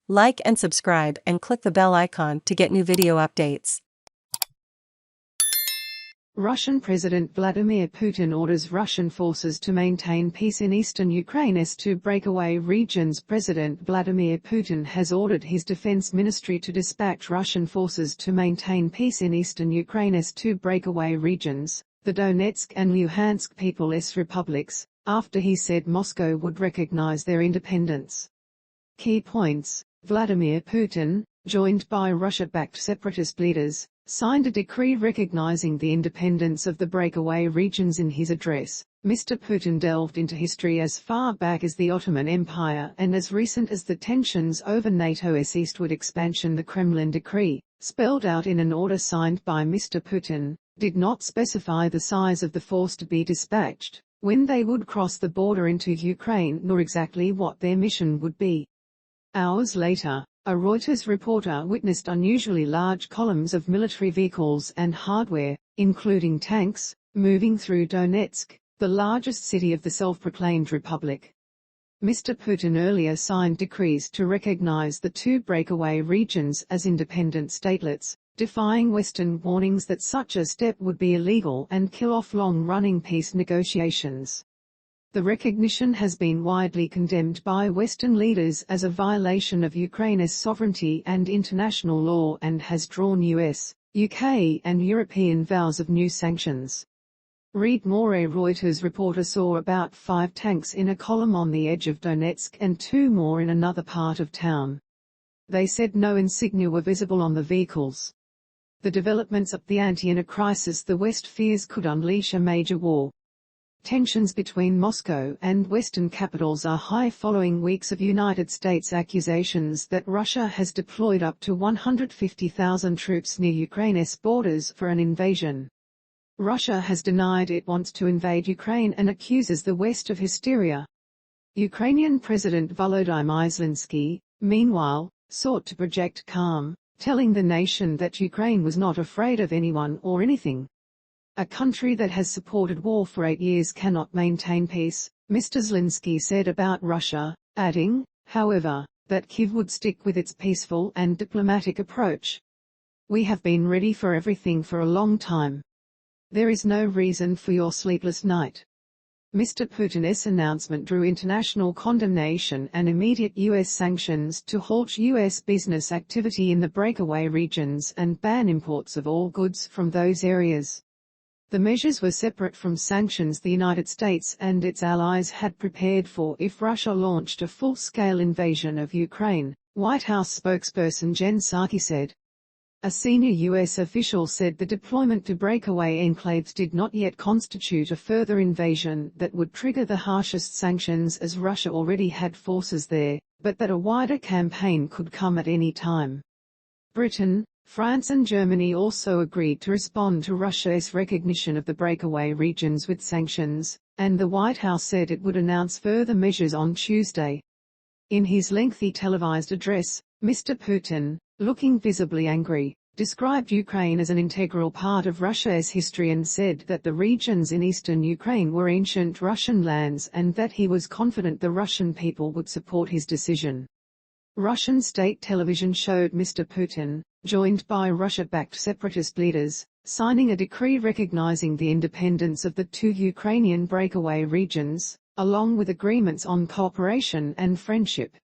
Like and subscribe and click the bell icon to get new video updates. Russian President Vladimir Putin orders Russian forces to maintain peace in eastern Ukraine as to breakaway regions. President Vladimir Putin has ordered his defense ministry to dispatch Russian forces to maintain peace in eastern Ukraine as to breakaway regions, the Donetsk and Luhansk People's Republics, after he said Moscow would recognize their independence. Key points: Vladimir Putin, joined by Russia-backed separatist leaders, signed a decree recognizing the independence of the breakaway regions. In his address, Mr Putin delved into history as far back as the Ottoman Empire and as recent as the tensions over NATO's eastward expansion. The Kremlin decree, spelled out in an order signed by Mr Putin, did not specify the size of the force to be dispatched, when they would cross the border into Ukraine, nor exactly what their mission would be. Hours later, a Reuters reporter witnessed unusually large columns of military vehicles and hardware, including tanks, moving through Donetsk, the largest city of the self-proclaimed republic. Mr Putin earlier signed decrees to recognize the two breakaway regions as independent statelets, defying Western warnings that such a step would be illegal and kill off long-running peace negotiations. The recognition has been widely condemned by Western leaders as a violation of Ukraine's sovereignty and international law and has drawn US, UK and European vows of new sanctions. Read more. A Reuters reporter saw about 5 tanks in a column on the edge of Donetsk and 2 more in another part of town. They said no insignia were visible on the vehicles. The developments up the ante in a crisis the West fears could unleash a major war. Tensions between Moscow and Western capitals are high following weeks of United States accusations that Russia has deployed up to 150,000 troops near Ukraine's borders for an invasion. Russia has denied it wants to invade Ukraine and accuses the West of hysteria. Ukrainian President Volodymyr Zelenskyy, meanwhile, sought to project calm, telling the nation that Ukraine was not afraid of anyone or anything. A country that has supported war for 8 years cannot maintain peace, Mr Zelenskyy said about Russia, adding, however, that Kyiv would stick with its peaceful and diplomatic approach. We have been ready for everything for a long time. There is no reason for your sleepless night. Mr Putin's announcement drew international condemnation and immediate US sanctions to halt US business activity in the breakaway regions and ban imports of all goods from those areas. The measures were separate from sanctions the United States and its allies had prepared for if Russia launched a full-scale invasion of Ukraine, White House spokesperson Jen Psaki said. A senior U.S. official said the deployment to breakaway enclaves did not yet constitute a further invasion that would trigger the harshest sanctions as Russia already had forces there, but that a wider campaign could come at any time. Britain, France and Germany also agreed to respond to Russia's recognition of the breakaway regions with sanctions, and the White House said it would announce further measures on Tuesday. In his lengthy televised address, Mr Putin, looking visibly angry, described Ukraine as an integral part of Russia's history and said that the regions in eastern Ukraine were ancient Russian lands and that he was confident the Russian people would support his decision. Russian state television showed Mr Putin, joined by Russia-backed separatist leaders, signing a decree recognizing the independence of the two Ukrainian breakaway regions, along with agreements on cooperation and friendship.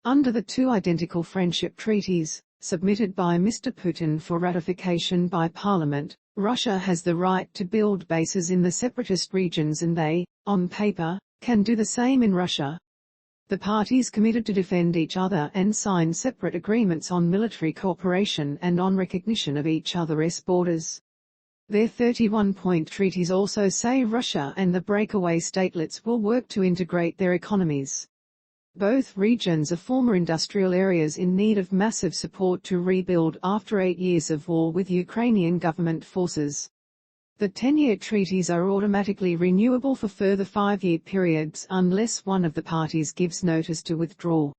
Under the two identical friendship treaties, submitted by Mr Putin for ratification by Parliament, Russia has the right to build bases in the separatist regions and they, on paper, can do the same in Russia. The parties committed to defend each other and sign separate agreements on military cooperation and on recognition of each other's borders. Their 31-point treaties also say Russia and the breakaway statelets will work to integrate their economies. Both regions are former industrial areas in need of massive support to rebuild after 8 years of war with Ukrainian government forces. The 10-year treaties are automatically renewable for further 5-year periods unless one of the parties gives notice to withdraw.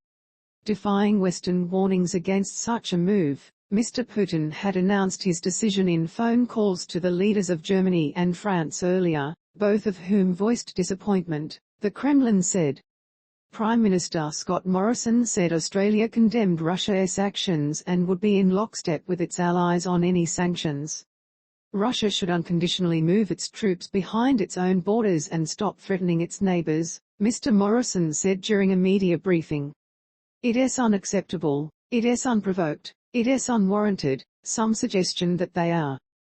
Defying Western warnings against such a move, Mr Putin had announced his decision in phone calls to the leaders of Germany and France earlier, both of whom voiced disappointment, the Kremlin said. Prime Minister Scott Morrison said Australia condemned Russia's actions and would be in lockstep with its allies on any sanctions. Russia should unconditionally move its troops behind its own borders and stop threatening its neighbours, Mr Morrison said during a media briefing. It is unacceptable, it is unprovoked, it is unwarranted, some suggestion that they are